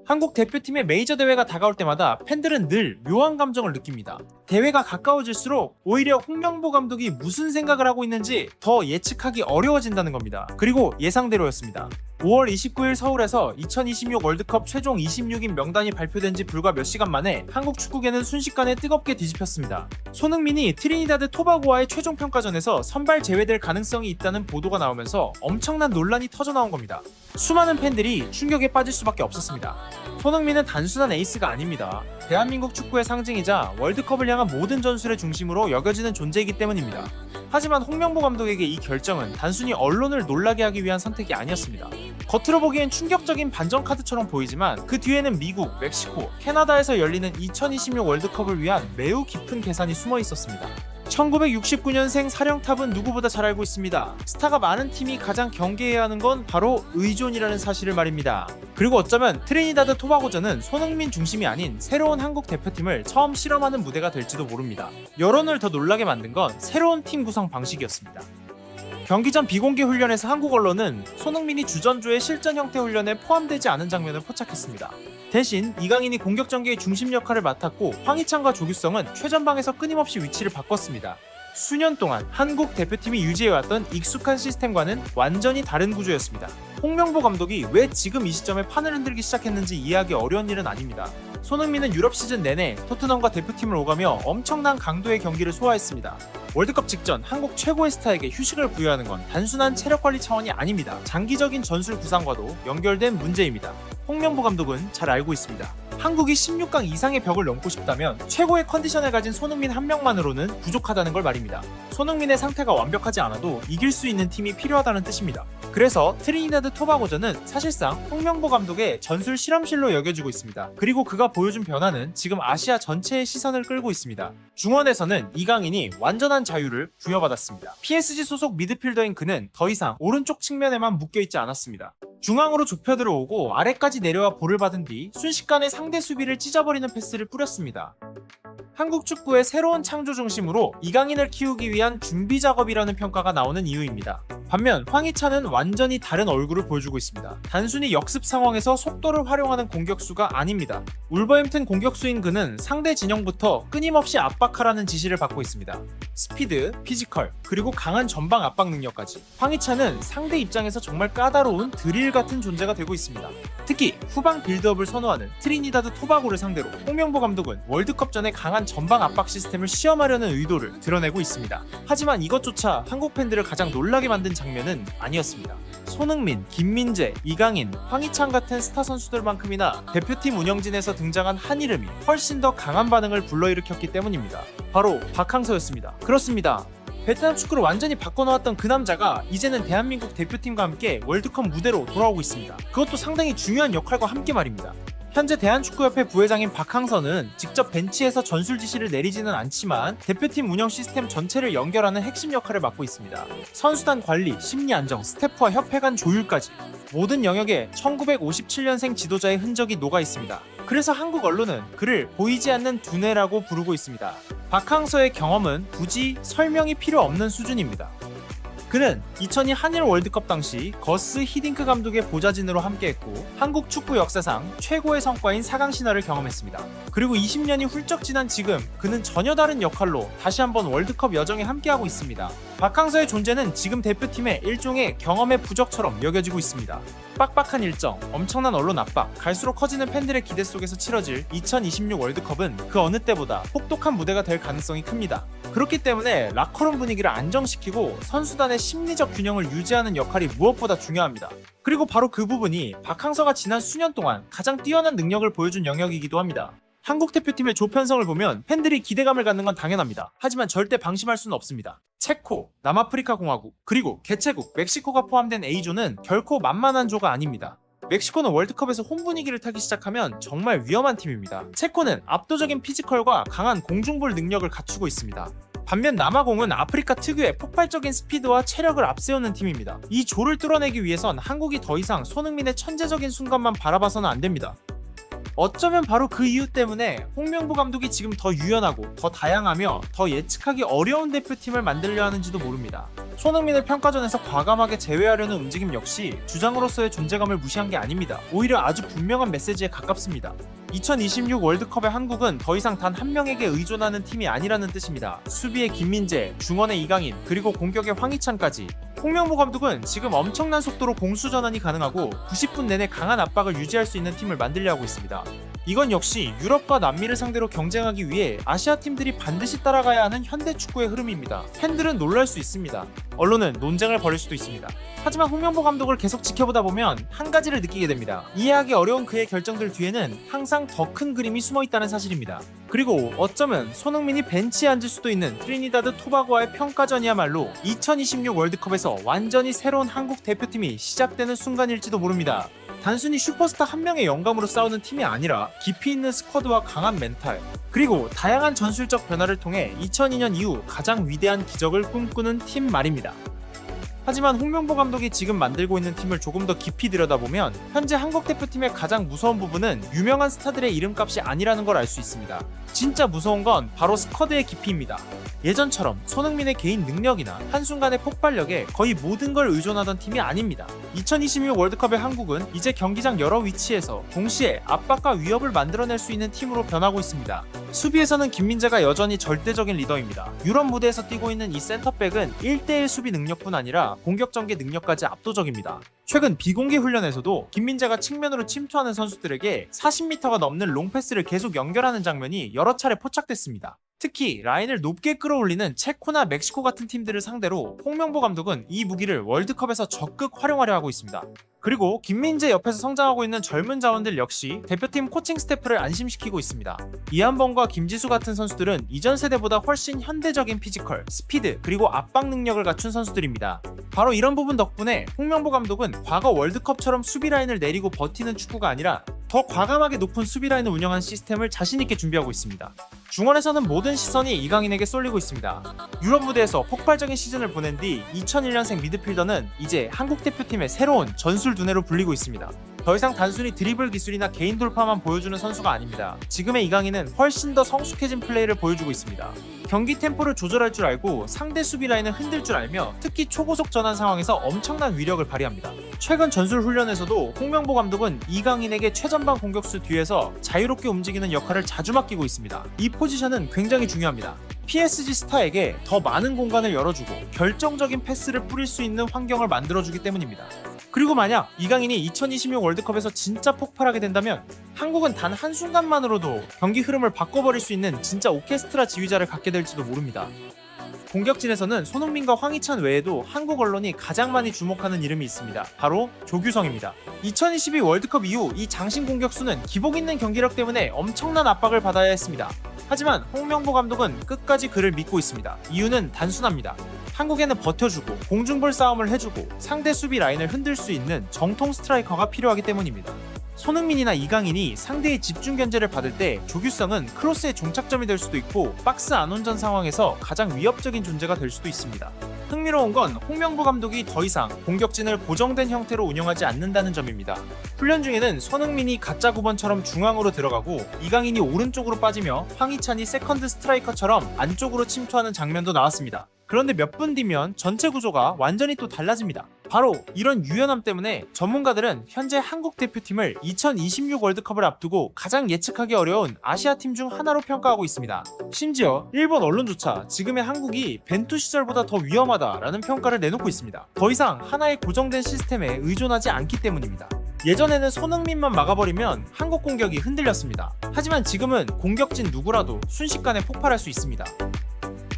한국 대표팀의 메이저 대회가 다가올 때마다 팬들은 늘 묘한 감정을 느낍니다. 대회가 가까워질수록 오히려 홍명보 감독이 무슨 생각을 하고 있는지 더 예측하기 어려워진다는 겁니다. 그리고 예상대로였습니다. 5월 29일 서울에서 2026 월드컵 최종 26인 명단이 발표된 지 불과 몇 시간 만에 한국 축구계는 순식간에 뜨겁게 뒤집혔습니다. 손흥민이 트리니다드 토바고와의 최종 평가전에서 선발 제외될 가능성이 있다는 보도가 나오면서 엄청난 논란이 터져나온 겁니다. 수많은 팬들이 충격에 빠질 수밖에 없었습니다. 손흥민은 단순한 에이스가 아닙니다. 대한민국 축구의 상징이자 월드컵을 향한 모든 전술의 중심으로 여겨지는 존재이기 때문입니다. 하지만 홍명보 감독에게 이 결정은 단순히 언론을 놀라게 하기 위한 선택이 아니었습니다. 겉으로 보기엔 충격적인 반전 카드처럼 보이지만 그 뒤에는 미국, 멕시코, 캐나다에서 열리는 2026 월드컵을 위한 매우 깊은 계산이 숨어 있었습니다. 1969년생 사령탑은 누구보다 잘 알고 있습니다. 스타가 많은 팀이 가장 경계해야 하는 건 바로 의존이라는 사실을 말입니다. 그리고 어쩌면 트리니다드 토바고전은 손흥민 중심이 아닌 새로운 한국 대표팀을 처음 실험하는 무대가 될지도 모릅니다. 여론을 더 놀라게 만든 건 새로운 팀 구성 방식이었습니다. 경기 전 비공개 훈련에서 한국 언론은 손흥민이 주전조의 실전 형태 훈련에 포함되지 않은 장면을 포착했습니다. 대신 이강인이 공격 전개의 중심 역할을 맡았고 황희찬과 조규성은 최전방에서 끊임없이 위치를 바꿨습니다. 수년 동안 한국 대표팀이 유지해왔던 익숙한 시스템과는 완전히 다른 구조였습니다. 홍명보 감독이 왜 지금 이 시점에 판을 흔들기 시작했는지 이해하기 어려운 일은 아닙니다. 손흥민은 유럽 시즌 내내 토트넘과 대표팀을 오가며 엄청난 강도의 경기를 소화했습니다. 월드컵 직전 한국 최고의 스타에게 휴식을 부여하는 건 단순한 체력 관리 차원이 아닙니다. 장기적인 전술 구상과도 연결된 문제입니다. 홍명보 감독은 잘 알고 있습니다. 한국이 16강 이상의 벽을 넘고 싶다면 최고의 컨디션을 가진 손흥민 한 명만으로는 부족하다는 걸 말입니다. 손흥민의 상태가 완벽하지 않아도 이길 수 있는 팀이 필요하다는 뜻입니다. 그래서 트리니다드 토바고전은 사실상 홍명보 감독의 전술 실험실로 여겨지고 있습니다. 그리고 그가 보여준 변화는 지금 아시아 전체의 시선을 끌고 있습니다. 중원에서는 이강인이 완전한 자유를 부여받았습니다. PSG 소속 미드필더인 그는 더 이상 오른쪽 측면에만 묶여있지 않았습니다. 중앙으로 좁혀 들어오고 아래까지 내려와 볼을 받은 뒤 순식간에 상대 수비를 찢어버리는 패스를 뿌렸습니다. 한국 축구의 새로운 창조 중심으로 이강인을 키우기 위한 준비 작업이라는 평가가 나오는 이유입니다. 반면 황희찬은 완전히 다른 얼굴을 보여주고 있습니다. 단순히 역습 상황에서 속도를 활용하는 공격수가 아닙니다. 울버햄튼 공격수인 그는 상대 진영부터 끊임없이 압박하라는 지시를 받고 있습니다. 스피드, 피지컬, 그리고 강한 전방 압박 능력까지. 황희찬은 상대 입장에서 정말 까다로운 드릴 같은 존재가 되고 있습니다. 특히 후방 빌드업을 선호하는 트리니다드 토바고를 상대로 홍명보 감독은 월드컵 전에 강한 전방 압박 시스템을 시험하려는 의도를 드러내고 있습니다. 하지만 이것조차 한국 팬들을 가장 놀라게 만든 장면은 아니었습니다. 손흥민, 김민재, 이강인, 황희찬 같은 스타 선수들만큼이나 대표팀 운영진에서 등장한 한 이름이 훨씬 더 강한 반응을 불러일으켰기 때문입니다. 바로 박항서였습니다. 그렇습니다. 베트남 축구를 완전히 바꿔놓았던 그 남자가 이제는 대한민국 대표팀과 함께 월드컵 무대로 돌아오고 있습니다. 그것도 상당히 중요한 역할과 함께 말입니다. 현재 대한축구협회 부회장인 박항서는 직접 벤치에서 전술 지시를 내리지는 않지만 대표팀 운영 시스템 전체를 연결하는 핵심 역할을 맡고 있습니다. 선수단 관리, 심리 안정, 스태프와 협회 간 조율까지 모든 영역에 1957년생 지도자의 흔적이 녹아 있습니다. 그래서 한국 언론은 그를 보이지 않는 두뇌라고 부르고 있습니다. 박항서의 경험은 굳이 설명이 필요 없는 수준입니다. 그는 2002 한일 월드컵 당시 거스 히딩크 감독의 보좌진으로 함께했고 한국 축구 역사상 최고의 성과인 4강 신화를 경험했습니다. 그리고 20년이 훌쩍 지난 지금 그는 전혀 다른 역할로 다시 한번 월드컵 여정에 함께하고 있습니다. 박항서의 존재는 지금 대표팀의 일종의 경험의 부적처럼 여겨지고 있습니다. 빡빡한 일정, 엄청난 언론 압박, 갈수록 커지는 팬들의 기대 속에서 치러질 2026 월드컵은 그 어느 때보다 혹독한 무대가 될 가능성이 큽니다. 그렇기 때문에 라커룸 분위기를 안정시키고 선수단의 심리적 균형을 유지하는 역할이 무엇보다 중요합니다. 그리고 바로 그 부분이 박항서가 지난 수년 동안 가장 뛰어난 능력을 보여준 영역이기도 합니다. 한국 대표팀의 조편성을 보면 팬들이 기대감을 갖는 건 당연합니다. 하지만 절대 방심할 수는 없습니다. 체코, 남아프리카 공화국, 그리고 개최국 멕시코가 포함된 A조는 결코 만만한 조가 아닙니다. 멕시코는 월드컵에서 홈 분위기를 타기 시작하면 정말 위험한 팀입니다. 체코는 압도적인 피지컬과 강한 공중볼 능력을 갖추고 있습니다. 반면 남아공은 아프리카 특유의 폭발적인 스피드와 체력을 앞세우는 팀입니다. 이 조를 뚫어내기 위해선 한국이 더 이상 손흥민의 천재적인 순간만 바라봐서는 안 됩니다. 어쩌면 바로 그 이유 때문에 홍명보 감독이 지금 더 유연하고 더 다양하며 더 예측하기 어려운 대표팀을 만들려 하는지도 모릅니다. 손흥민을 평가전에서 과감하게 제외하려는 움직임 역시 주장으로서의 존재감을 무시한 게 아닙니다. 오히려 아주 분명한 메시지에 가깝습니다. 2026 월드컵의 한국은 더 이상 단 한 명에게 의존하는 팀이 아니라는 뜻입니다. 수비의 김민재, 중원의 이강인, 그리고 공격의 황희찬까지. 홍명보 감독은 지금 엄청난 속도로 공수 전환이 가능하고 90분 내내 강한 압박을 유지할 수 있는 팀을 만들려 하고 있습니다. 이건 역시 유럽과 남미를 상대로 경쟁하기 위해 아시아 팀들이 반드시 따라가야 하는 현대 축구의 흐름입니다. 팬들은 놀랄 수 있습니다. 언론은 논쟁을 벌일 수도 있습니다. 하지만 홍명보 감독을 계속 지켜보다 보면 한 가지를 느끼게 됩니다. 이해하기 어려운 그의 결정들 뒤에는 항상 더 큰 그림이 숨어 있다는 사실입니다. 그리고 어쩌면 손흥민이 벤치에 앉을 수도 있는 트리니다드 토바고와의 평가전이야말로 2026 월드컵에서 완전히 새로운 한국 대표팀이 시작되는 순간일지도 모릅니다. 단순히 슈퍼스타 한 명의 영감으로 싸우는 팀이 아니라 깊이 있는 스쿼드와 강한 멘탈, 그리고 다양한 전술적 변화를 통해 2002년 이후 가장 위대한 기적을 꿈꾸는 팀 말입니다. 하지만 홍명보 감독이 지금 만들고 있는 팀을 조금 더 깊이 들여다보면 현재 한국 대표팀의 가장 무서운 부분은 유명한 스타들의 이름값이 아니라는 걸 알 수 있습니다. 진짜 무서운 건 바로 스쿼드의 깊이입니다. 예전처럼 손흥민의 개인 능력이나 한순간의 폭발력에 거의 모든 걸 의존하던 팀이 아닙니다. 2026 월드컵의 한국은 이제 경기장 여러 위치에서 동시에 압박과 위협을 만들어낼 수 있는 팀으로 변하고 있습니다. 수비에서는 김민재가 여전히 절대적인 리더입니다. 유럽 무대에서 뛰고 있는 이 센터백은 1대1 수비 능력뿐 아니라 공격 전개 능력까지 압도적입니다. 최근 비공개 훈련에서도 김민재가 측면으로 침투하는 선수들에게 40m가 넘는 롱패스를 계속 연결하는 장면이 여러 차례 포착됐습니다. 특히 라인을 높게 끌어올리는 체코나 멕시코 같은 팀들을 상대로 홍명보 감독은 이 무기를 월드컵에서 적극 활용하려 하고 있습니다. 그리고 김민재 옆에서 성장하고 있는 젊은 자원들 역시 대표팀 코칭 스태프를 안심시키고 있습니다. 이한범과 김지수 같은 선수들은 이전 세대보다 훨씬 현대적인 피지컬, 스피드, 그리고 압박 능력을 갖춘 선수들입니다. 바로 이런 부분 덕분에 홍명보 감독은 과거 월드컵처럼 수비 라인을 내리고 버티는 축구가 아니라 더 과감하게 높은 수비 라인을 운영한 시스템을 자신있게 준비하고 있습니다. 중원에서는 모든 시선이 이강인에게 쏠리고 있습니다. 유럽 무대에서 폭발적인 시즌을 보낸 뒤 2001년생 미드필더는 이제 한국 대표팀의 새로운 전술 두뇌로 불리고 있습니다. 더 이상 단순히 드리블 기술이나 개인 돌파만 보여주는 선수가 아닙니다. 지금의 이강인은 훨씬 더 성숙해진 플레이를 보여주고 있습니다. 경기 템포를 조절할 줄 알고 상대 수비 라인을 흔들 줄 알며 특히 초고속 전환 상황에서 엄청난 위력을 발휘합니다. 최근 전술 훈련에서도 홍명보 감독은 이강인에게 최전방 공격수 뒤에서 자유롭게 움직이는 역할을 자주 맡기고 있습니다. 이 포지션은 굉장히 중요합니다. PSG 스타에게 더 많은 공간을 열어주고 결정적인 패스를 뿌릴 수 있는 환경을 만들어주기 때문입니다. 그리고 만약 이강인이 2026 월드컵에서 진짜 폭발하게 된다면 한국은 단 한순간만으로도 경기 흐름을 바꿔버릴 수 있는 진짜 오케스트라 지휘자를 갖게 될지도 모릅니다. 공격진에서는 손흥민과 황희찬 외에도 한국 언론이 가장 많이 주목하는 이름이 있습니다. 바로 조규성입니다. 2022 월드컵 이후 이 장신 공격수는 기복 있는 경기력 때문에 엄청난 압박을 받아야 했습니다. 하지만 홍명보 감독은 끝까지 그를 믿고 있습니다. 이유는 단순합니다. 한국에는 버텨주고 공중볼 싸움을 해주고 상대 수비 라인을 흔들 수 있는 정통 스트라이커가 필요하기 때문입니다. 손흥민이나 이강인이 상대의 집중 견제를 받을 때 조규성은 크로스의 종착점이 될 수도 있고 박스 안온전 상황에서 가장 위협적인 존재가 될 수도 있습니다. 흥미로운 건 홍명보 감독이 더 이상 공격진을 고정된 형태로 운영하지 않는다는 점입니다. 훈련 중에는 손흥민이 가짜 9번처럼 중앙으로 들어가고 이강인이 오른쪽으로 빠지며 황희찬이 세컨드 스트라이커처럼 안쪽으로 침투하는 장면도 나왔습니다. 그런데 몇 분 뒤면 전체 구조가 완전히 또 달라집니다. 바로 이런 유연함 때문에 전문가들은 현재 한국 대표팀을 2026 월드컵을 앞두고 가장 예측하기 어려운 아시아 팀 중 하나로 평가하고 있습니다. 심지어 일본 언론조차 지금의 한국이 벤투 시절보다 더 위험하다라는 평가를 내놓고 있습니다. 더 이상 하나의 고정된 시스템에 의존하지 않기 때문입니다. 예전에는 손흥민만 막아버리면 한국 공격이 흔들렸습니다. 하지만 지금은 공격진 누구라도 순식간에 폭발할 수 있습니다.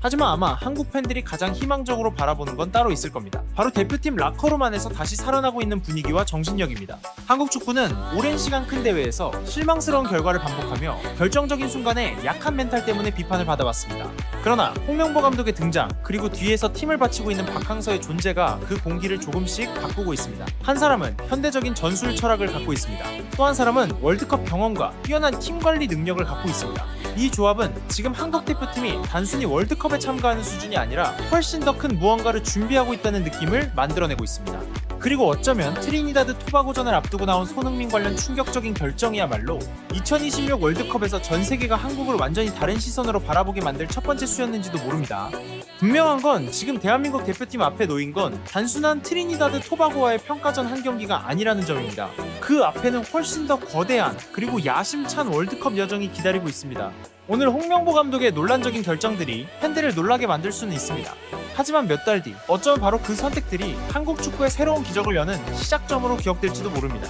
하지만 아마 한국 팬들이 가장 희망적으로 바라보는 건 따로 있을 겁니다. 바로 대표팀 라커룸 안에서 다시 살아나고 있는 분위기와 정신력입니다. 한국 축구는 오랜 시간 큰 대회에서 실망스러운 결과를 반복하며 결정적인 순간에 약한 멘탈 때문에 비판을 받아왔습니다. 그러나 홍명보 감독의 등장, 그리고 뒤에서 팀을 바치고 있는 박항서의 존재가 그 공기를 조금씩 바꾸고 있습니다. 한 사람은 현대적인 전술 철학을 갖고 있습니다. 또 한 사람은 월드컵 경험과 뛰어난 팀 관리 능력을 갖고 있습니다. 이 조합은 지금 한국 대표팀이 단순히 월드컵에 참가하는 수준이 아니라 훨씬 더 큰 무언가를 준비하고 있다는 느낌을 만들어내고 있습니다. 그리고 어쩌면 트리니다드 토바고전을 앞두고 나온 손흥민 관련 충격적인 결정이야말로 2026 월드컵에서 전 세계가 한국을 완전히 다른 시선으로 바라보게 만들 첫 번째 수였는지도 모릅니다. 분명한 건 지금 대한민국 대표팀 앞에 놓인 건 단순한 트리니다드 토바고와의 평가전 한 경기가 아니라는 점입니다. 그 앞에는 훨씬 더 거대한 그리고 야심찬 월드컵 여정이 기다리고 있습니다. 오늘 홍명보 감독의 논란적인 결정들이 팬들을 놀라게 만들 수는 있습니다. 하지만 몇 달 뒤 어쩌면 바로 그 선택들이 한국 축구의 새로운 기적을 여는 시작점으로 기억될지도 모릅니다.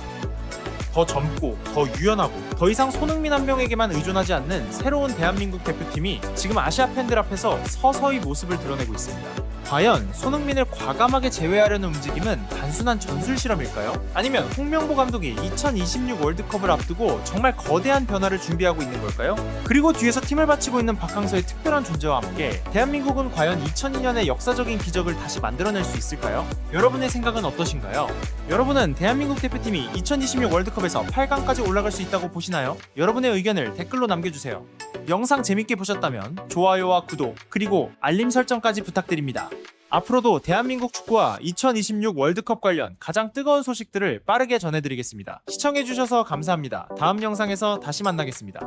더 젊고 더 유연하고 더 이상 손흥민 한 명에게만 의존하지 않는 새로운 대한민국 대표팀이 지금 아시아 팬들 앞에서 서서히 모습을 드러내고 있습니다. 과연 손흥민을 과감하게 제외하려는 움직임은 단순한 전술 실험일까요? 아니면 홍명보 감독이 2026 월드컵을 앞두고 정말 거대한 변화를 준비하고 있는 걸까요? 그리고 뒤에서 팀을 바치고 있는 박항서의 특별한 존재와 함께 대한민국은 과연 2002년의 역사적인 기적을 다시 만들어낼 수 있을까요? 여러분의 생각은 어떠신가요? 여러분은 대한민국 대표팀이 2026 월드컵에서 8강까지 올라갈 수 있다고 보시나요? 여러분의 의견을 댓글로 남겨주세요. 영상 재밌게 보셨다면 좋아요와 구독 그리고 알림 설정까지 부탁드립니다. 앞으로도 대한민국 축구와 2026 월드컵 관련 가장 뜨거운 소식들을 빠르게 전해드리겠습니다. 시청해주셔서 감사합니다. 다음 영상에서 다시 만나겠습니다.